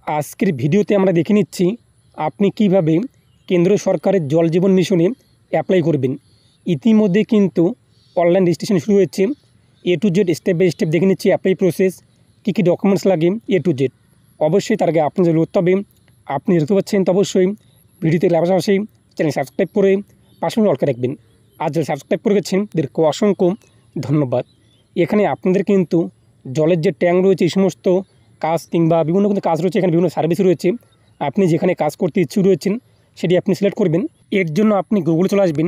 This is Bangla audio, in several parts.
আজকের ভিডিওতে আমরা দেখে নিচ্ছি আপনি কিভাবে কেন্দ্র সরকারের জল জীবন মিশনে অ্যাপ্লাই করবেন। ইতিমধ্যে কিন্তু অনলাইন রেজিস্ট্রেশন শুরু হয়েছে। A to Z step by step দেখে নিচ্ছি অ্যাপ্লাই প্রসেস, কী ডকুমেন্টস লাগে এ টু জেড। অবশ্যই তার আগে আপনি যে করতে হবে, আপনি দেখতে পাচ্ছেন তো অবশ্যই ভিডিওতে পাশাপাশি চ্যানেল সাবস্ক্রাইব করে পাশে অলকে রাখবেন। আর যারা সাবস্ক্রাইব করে গেছেন তাদেরকে অসংখ্য ধন্যবাদ। এখানে আপনাদের কিন্তু জলের যে ট্যাঙ্ক রয়েছে এই সমস্ত কাজ কিংবা বিভিন্ন কিন্তু কাজ রয়েছে, এখানে বিভিন্ন সার্ভিস রয়েছে। আপনি যেখানে কাজ করতে ইচ্ছুক রয়েছেন সেটি আপনি সিলেক্ট করবেন। এর জন্য আপনি গুগলে চলে আসবেন।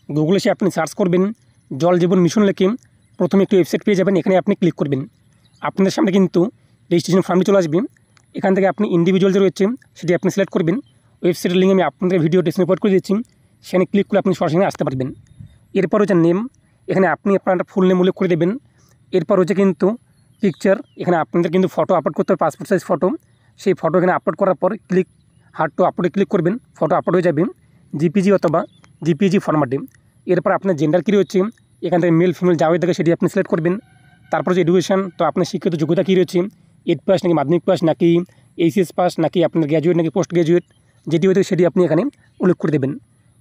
গুগলে এসে আপনি সার্চ করবেন জল জীবন মিশন লিখে প্রথমে একটি ওয়েবসাইট পেয়ে যাবেন। এখানে আপনি ক্লিক করবেন। আপনাদের সামনে কিন্তু রেজিস্ট্রেশন ফর্মটি চলে আসবে। এখান থেকে আপনি ইন্ডিভিজুয়াল যে রয়েছে সেটি আপনি সিলেক্ট করবেন। ওয়েবসাইটের লিঙ্ক আমি আপনাদের ভিডিও ডেসক্রিপশনে পোস্ট করে দিচ্ছি, সেখানে ক্লিক করে আপনি সরাসরি আসতে পারবেন। এরপর হচ্ছে নেম, এখানে আপনি আপনার ফুল নেম উল্লেখ করে দেবেন। এরপর হচ্ছে কিন্তু পিকচার, এখানে আপনাদের কিন্তু ফটো আপলোড করতে হবে, পাসপোর্ট সাইজ ফটো। সেই ফটো এখানে আপলোড করার পর ক্লিক হার্ড টু আপলোডে ক্লিক করবেন, ফটো আপলোড হয়ে যাবে জিপিজি অথবা জিপিজি ফরম্যাটে। এরপর আপনার জেন্ডার কী রয়েছে, এখান থেকে মেল ফিমেল যা হয়ে থাকে সেটি আপনি সিলেক্ট করবেন। তারপর যে এডুকেশন, তো আপনার শিক্ষিত যোগ্যতা কী রয়েছে, 8 পাস নাকি মাধ্যমিক পাস নাকি এইচএস পাস নাকি আপনার গ্র্যাজুয়েট নাকি পোস্ট গ্র্যাজুয়েট, যেটি হয়ে থাকে সেটি আপনি এখানে উল্লেখ করে দেবেন।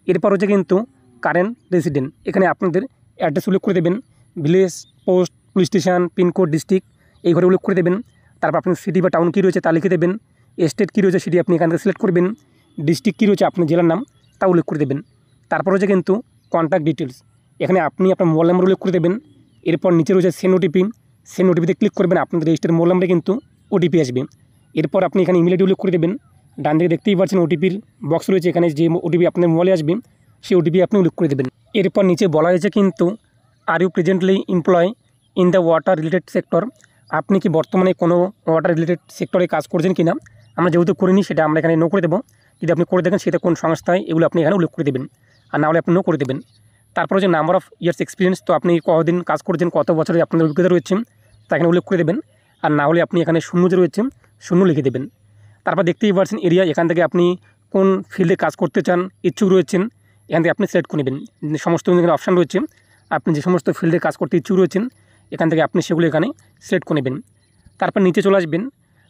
এরপর হচ্ছে কিন্তু কারেন্ট রেসিডেন্ট, এখানে আপনাদের অ্যাড্রেস উল্লেখ করে দেবেন, village, post, police station, pincode, district এই ঘরে উল্লেখ করে দেবেন। তারপর আপনি সিটি বা টাউন কী রয়েছে তা লিখে দেবেন। স্টেট কী রয়েছে সেটি আপনি এখান থেকে সিলেক্ট করবেন। ডিস্ট্রিক্ট কী রয়েছে আপনার জেলার নাম তা উল্লেখ করে দেবেন। তারপর হচ্ছে কিন্তু কন্ট্যাক্ট ডিটেলস, এখানে আপনি আপনার মোবাইল নাম্বার উল্লেখ করে দেবেন। এরপর নিচে রয়েছে সেন্ড ওটিপি, সেন্ড ওটিপিতে ক্লিক করবেন, আপনাদের রেজিস্টার মোবাইল নাম্বারে কিন্তু ওটিপি আসবে। এরপর আপনি এখানে ইমেল আইডি উল্লেখ করে দেবেন। ডান দিকে দেখতেই পাচ্ছেন ওটিপির বক্স রয়েছে, এখানে যে ওটিপি আপনার মোবাইলে আসবে সেই ওটিপি আপনি উল্লেখ করে দেবেন। এরপর নিচে বলা হয়েছে কিন্তু are you presently employ in the water related sector, আপনি কি বর্তমানে কোনো ওয়াটার রিলেটেড সেক্টরে কাজ করছেন কি না। আমরা যেহেতু করিনি সেটা আমরা এখানে নো করে দেবো। যদি আপনি করে দেখেন সেটা কোন সংস্থায়, এগুলো আপনি এখানে উল্লেখ করে দেবেন, আর না হলে আপনি নো করে দেবেন। তারপর যে নাম্বার অফ ইয়ার্স এক্সপিরিয়েন্স, তো আপনি কতদিন কাজ করছেন, কত বছরে আপনাদের অভিজ্ঞতা রয়েছে তা এখানে উল্লেখ করে দেবেন, আর না হলে আপনি এখানে শূন্য যে রয়েছে শূন্য লিখে দেবেন। তারপর দেখতেই পাচ্ছেন এরিয়া, এখান থেকে আপনি কোন ফিল্ডে কাজ করতে চান ইচ্ছুক রয়েছেন এখান থেকে আপনি সিলেক্ট করে নেবেন। সমস্ত এখানে অপশান রয়েছে, আপনি যে সমস্ত ফিল্ডে কাজ করতে ইচ্ছুক রয়েছেন এখান থেকে আপনি সেগুলো এখানে সিলেক্ট করে নেবেন। তারপর নিচে চলে আসবেন,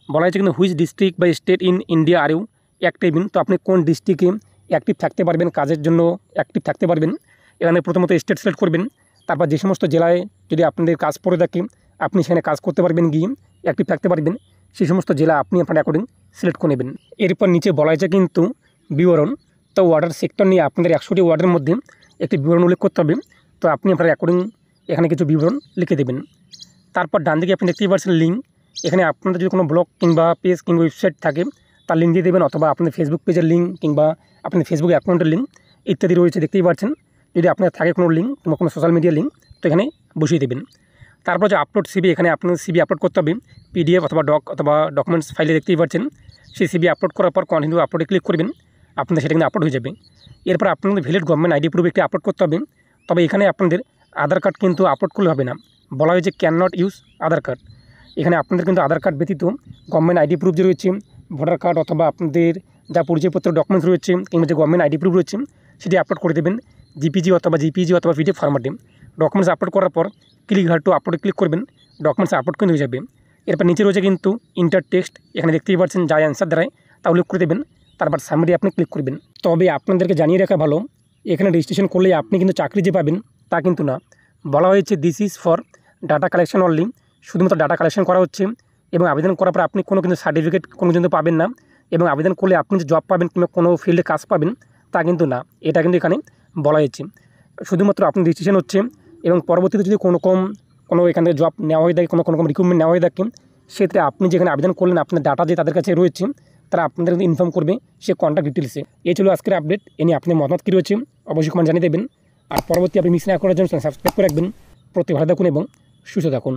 বলা হয়েছে কিন্তু হুইচ ডিস্ট্রিক্ট বা state in India are you active in, তো আপনি কোন ডিস্ট্রিক্টে অ্যাক্টিভ থাকতে পারবেন, কাজের জন্য অ্যাক্টিভ থাকতে পারবেন। এখানে প্রথমত স্টেট সিলেক্ট করবেন। তারপর যে সমস্ত জেলায় যদি আপনাদের কাজ পড়ে থাকে আপনি সেখানে কাজ করতে পারবেন, গিয়ে অ্যাক্টিভ থাকতে পারবেন, সেই সমস্ত জেলা আপনি আপনার অ্যাকর্ডিং সিলেক্ট করে নেবেন। এরপর নিচে বলা হয়েছে কিন্তু বিবরণ, তো ওয়াটার সেক্টর নিয়ে আপনাদের 100টি ওয়ার্ডের মধ্যে একটি বিবরণ উল্লেখ করতে হবে, তো আপনি আপনার অ্যাকর্ডিং এখানে কিছু বিবরণ লিখে দেবেন। তারপর ডান দিকে আপনি দেখতেই পাচ্ছেন লিঙ্ক, এখানে আপনাদের যদি কোনো ব্লগ কিংবা পেজ কিংবা ওয়েবসাইট থাকে তার লিঙ্ক দিয়ে দেবেন, অথবা আপনাদের ফেসবুক পেজের লিঙ্ক কিংবা আপনাদের ফেসবুক অ্যাকাউন্টের লিঙ্ক ইত্যাদি রয়েছে দেখতেই পাচ্ছেন। যদি আপনার থাকে কোনো লিঙ্ক কিংবা কোনো সোশ্যাল মিডিয়া লিঙ্ক তো এখানে বসিয়ে দেবেন। তারপর যে আপলোড সিবি, এখানে আপনার সিবি আপলোড করতে হবে, পিডিএফ অথবা অথবা ডকুমেন্টস ফাইলে দেখতেই পাচ্ছেন। সেই সিবি আপলোড করার পর কন্টিনিউ আপলোডে ক্লিক করবেন, আপনাদের সেটা কিন্তু আপলোড হয়ে যাবে। এরপর আপনাদের ভ্যালিড গভর্নমেন্ট আইডি প্রুফ একটি আপলোড করতে হবে, তবে এখানে আপনাদের আধার কার্ড কিন্তু আপলোড করলে হবে না, বলা হয়েছে can not use Aadhaar card. এখানে আপনাদের কিন্তু আধার কার্ড ব্যতীত গভর্নমেন্ট আইডি প্রুফ যে রয়েছে, ভোটার কার্ড অথবা আপনাদের যা পরিচয়পত্র ডকুমেন্টস রয়েছে কিংবা যে গভর্নমেন্ট আইডি প্রুফ রয়েছে সেটি আপলোড করে দেবেন জিপিজি অথবা পিডিএফ ফরম্যাটে। ডকুমেন্টস আপলোড করার পর ক্লিক হার টু আপলোডে ক্লিক করবেন, ডকুমেন্টস আপলোড কিন্তু হয়ে যাবে। এরপর নিচে রয়েছে কিন্তু ইন্টার টেক্সট, এখানে দেখতেই পাচ্ছেন যা অ্যান্সার দ্বারায় তা উল্লেখ করে দেবেন, তারপর সামরি আপনি ক্লিক করবেন। তবে আপনাদেরকে জানিয়ে রাখা ভালো, এখানে রেজিস্ট্রেশন করলে আপনি কিন্তু চাকরি যে পাবেন তা কিন্তু না। বলা হয়েছে this is for data collection only, শুধুমাত্র ডাটা কালেকশন করা হচ্ছে, এবং আবেদন করার পর আপনি কোনো কিন্তু সার্টিফিকেট কোনো কিন্তু পাবেন না, এবং আবেদন করলে আপনি যে জব পাবেন কিংবা কোনো ফিল্ডে কাজ পাবেন তা কিন্তু না। এটা কিন্তু এখানে বলা হয়েছে, শুধুমাত্র আপনি রেজিস্ট্রেশন হচ্ছে, এবং পরবর্তীতে যদি কোনো এখান থেকে জব নেওয়া হয়ে থাকে, কোনো রিক্রুটমেন্ট নেওয়া হয়ে থাকে, সেক্ষেত্রে আপনি যেখানে আবেদন করলেন আপনার ডাটা যে তাদের কাছে রয়েছে তারা আপনাদের কিন্তু ইনফর্ম করবে সে কন্ট্যাক্ট ডিটেলসে। এই ছিল আজকের আপডেট, এ নিয়ে আপনার মতামত কী রয়েছে অবশ্যই কমেন্ট জানিয়ে দেবেন। আর পরবর্তী আপনি মিস না করার জন্য সাবস্ক্রাইব করে রাখবেন। প্রতি ভালো থাকুন এবং সুস্থ থাকুন।